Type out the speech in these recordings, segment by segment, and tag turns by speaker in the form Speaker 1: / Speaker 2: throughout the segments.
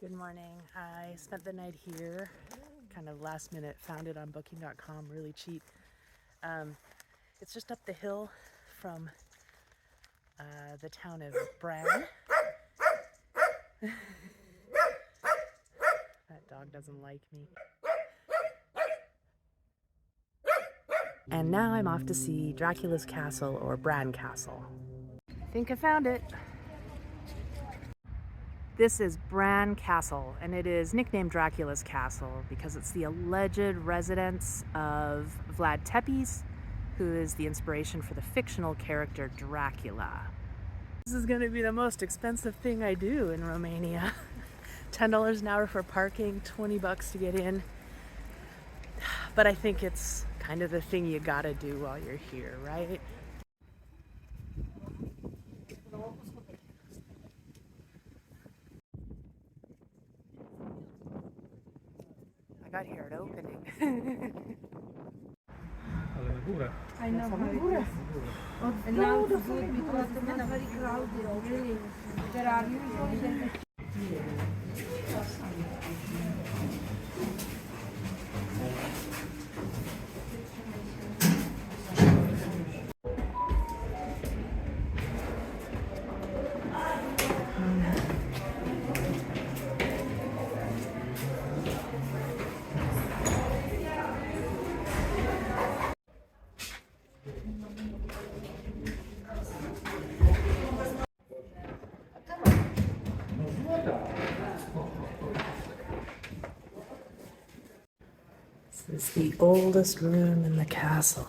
Speaker 1: Good morning. I spent the night here, kind of last minute, found it on booking.com, really cheap. It's just up the hill from the town of Bran. That dog doesn't like me. And now I'm off to see Dracula's castle, or Bran Castle. I think I found it. This is Bran Castle, and it is nicknamed Dracula's Castle because it's the alleged residence of Vlad Tepes, who is the inspiration for the fictional character Dracula. This is going to be the most expensive thing I do in Romania. $10 an hour for parking, 20 bucks to get in. But I think it's kind of the thing you gotta do while you're here, right? I got here at opening.
Speaker 2: I know how it is. And now it's good because the men are very crowded, really. There are usually...
Speaker 1: This is the oldest room in the castle.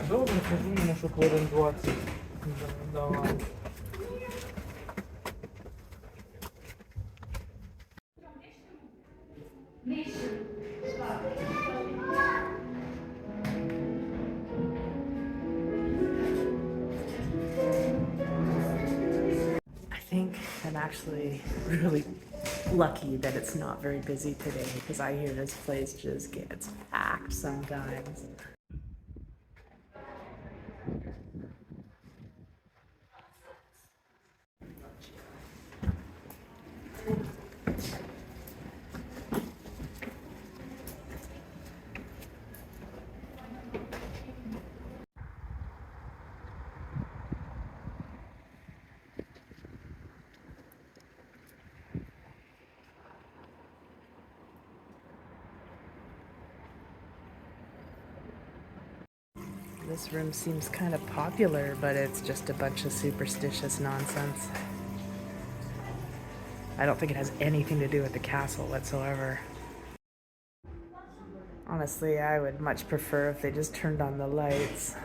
Speaker 3: Добре, кажу мені, що хвилин 20. Давай.
Speaker 1: I think I'm actually really lucky that it's not very busy today because I hear this place just gets packed sometimes. This room seems kind of popular, but it's just a bunch of superstitious nonsense. I don't think it has anything to do with the castle whatsoever. Honestly, I would much prefer if they just turned on the lights.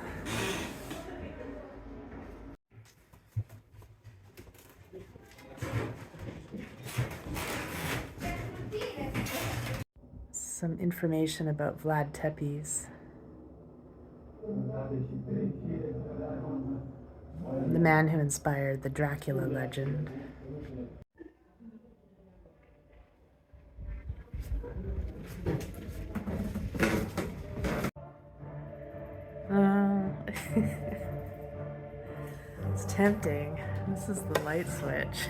Speaker 1: Some information about Vlad Tepes. The man who inspired the Dracula legend. It's tempting. This is the light switch.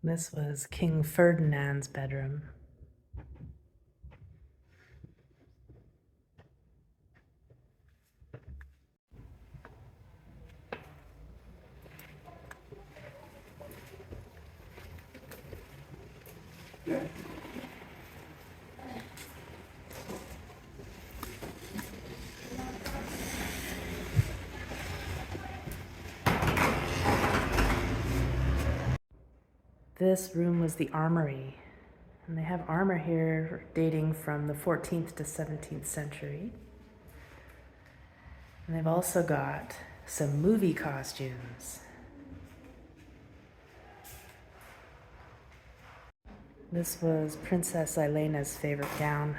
Speaker 1: This was King Ferdinand's bedroom. This room was the armory, and they have armor here dating from the 14th to 17th century. And they've also got some movie costumes. This was Princess Elena's favorite gown.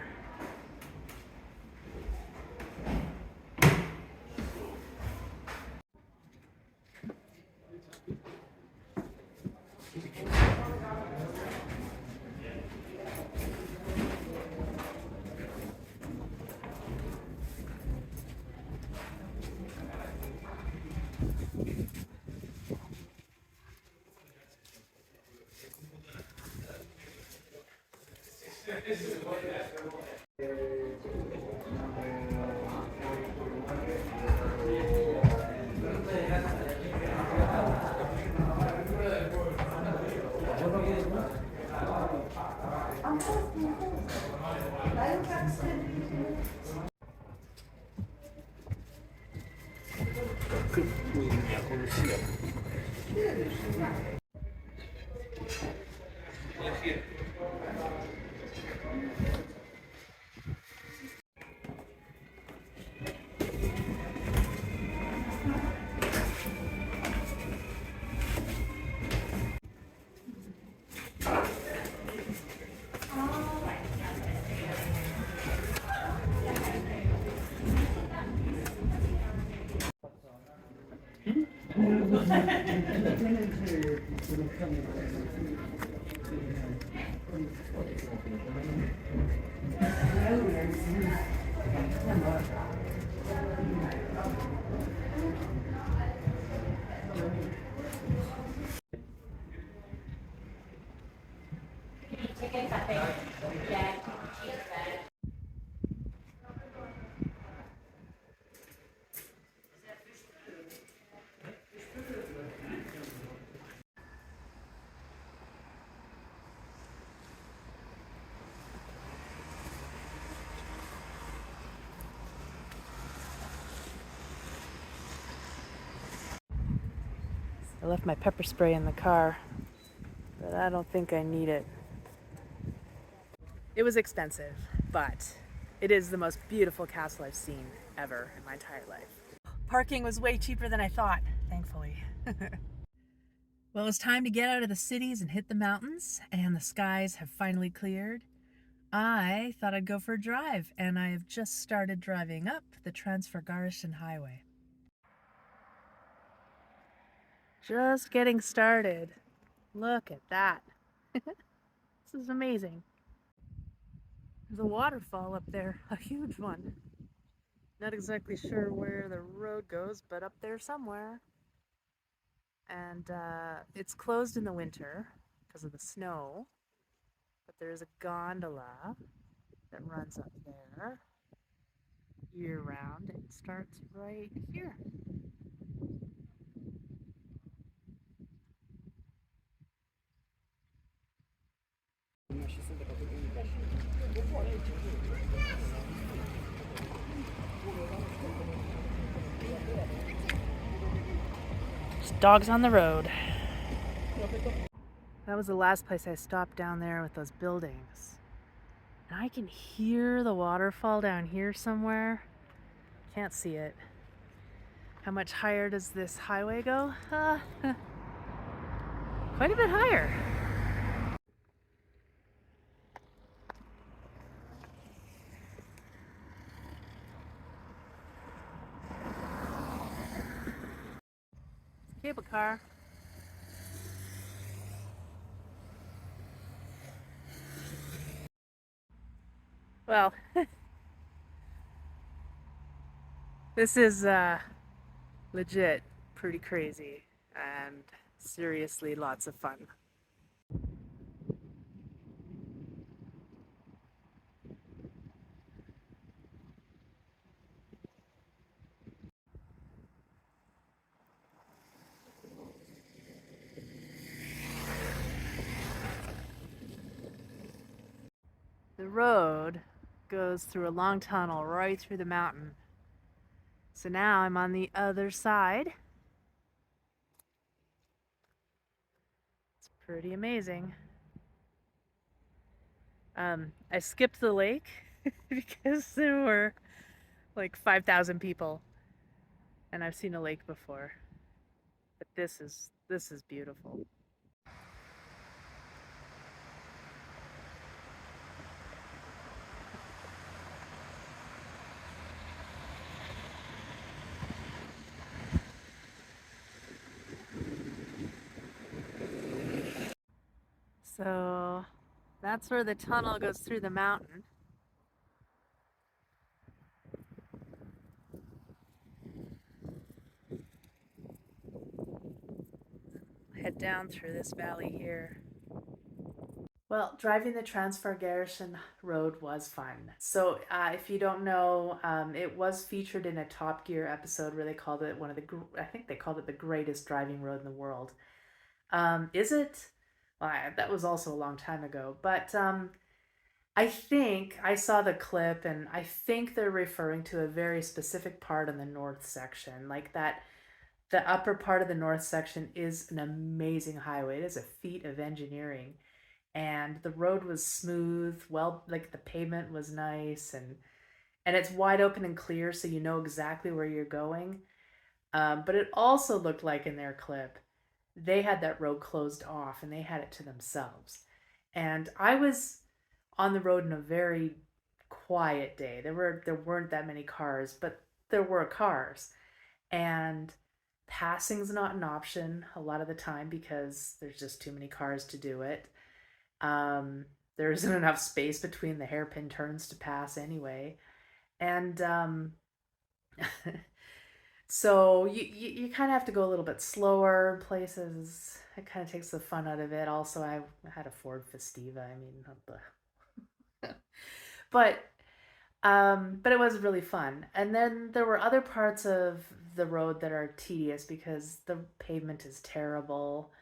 Speaker 1: I left my pepper spray in the car, but I don't think I need it. It was expensive, but it is the most beautiful castle I've seen ever in my entire life. Parking was way cheaper than I thought, thankfully. Well, it was time to get out of the cities and hit the mountains, and the skies have finally cleared. I thought I'd go for a drive, and I have just started driving up the Transfgran highway. Just getting started. Look at that. This is amazing. There's a waterfall up there, a huge one. Not exactly sure where the road goes, but up there somewhere. And it's closed in the winter because of the snow, but there's a gondola that runs up there year round. It starts right here. Just dogs on the road. That was the last place I stopped down there with those buildings. And I can hear the waterfall down here somewhere. Can't see it. How much higher does this highway go? Quite a bit higher. Cable car. Well, this is legit pretty crazy and seriously lots of fun. road goes through a long tunnel right through the mountain. So now I'm on the other side. It's pretty amazing. I skipped the lake because there were like 5,000 people, and I've seen a lake before. But this is beautiful. So that's where the tunnel goes through the mountain. Head down through this valley here. Well, driving the Transfăgărășan road was fun. So, if you don't know, it was featured in a Top Gear episode where they called it one of the, I think they called it the greatest driving road in the world. Is it? Well, that was also a long time ago. But I think I saw the clip, and I think they're referring to a very specific part in the north section. Like that, the upper part of the north section is an amazing highway. It is a feat of engineering. And the road was smooth, well, like the pavement was nice, and it's wide open and clear, so you know exactly where you're going. But it also looked like in their clip, they had that road closed off and they had it to themselves. And I was on the road in a very quiet day. There weren't that many cars, but there were cars. And passing's not an option a lot of the time because there's just too many cars to do it. There isn't enough space between the hairpin turns to pass anyway. And so you kind of have to go a little bit slower in places. It kind of takes the fun out of it. Also, I had a Ford Festiva. I mean, not the but it was really fun. And then there were other parts of the road that are tedious because the pavement is terrible.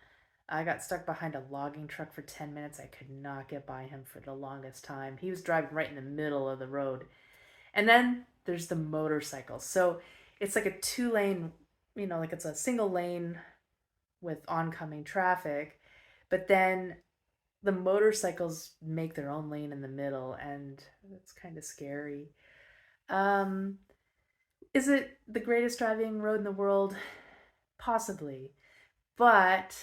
Speaker 1: I got stuck behind a logging truck for 10 minutes. I could not get by him for the longest time. He was driving right in the middle of the road. And then there's the motorcycles. So it's like a 2-lane, like it's a single lane with oncoming traffic. But then the motorcycles make their own lane in the middle, and it's kind of scary. Um, is it the greatest driving road in the world? Possibly. But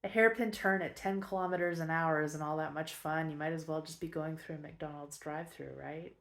Speaker 1: a hairpin turn at 10 kilometers an hour isn't all that much fun. You might as well just be going through a McDonald's drive-through, right?